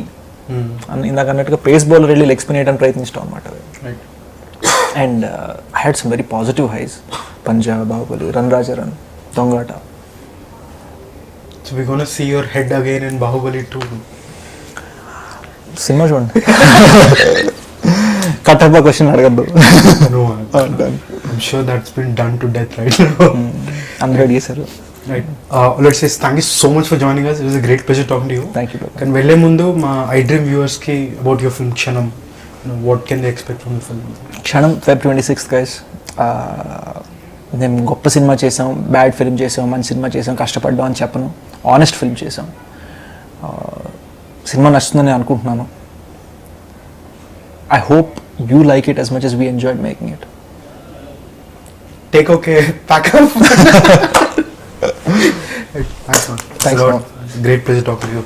ఇందాక అన్నట్టుగా పేస్ బౌలర్ వెళ్ళి leg spin వేయడానికి ప్రయత్నిస్తాం అనమాట. And I had some very positive highs. Punjab, Baahubali, Run Raja Run, Dongata. So we're going to see your head again in Baahubali 2. Cinema చూడండి. Kattappa question అడగద్దు. No, I'm sure that's been done to death right now. అందరూ చేశారు. Right. Let's say thank you so much for joining us. It was a great pleasure talking to you. Thank you. Can వెళ్ళే ముందు మా iDream viewers కి about your film Kshanam, what can they expect from the film? క్షణం Feb 26th guys. మేము గొప్ప cinema చేసాం, bad film చేసాం, మంచి సినిమా చేసాం, కష్టపడ్డాం అని చెప్పను, ఆనెస్ట్ ఫిల్మ్ చేసాం. సినిమా నచ్చుతుందని అనుకుంటున్నాను. I hope you like it as much as we enjoyed making it. Take okay, pack up. Thanks man. Thanks man. Great pleasure talking to you.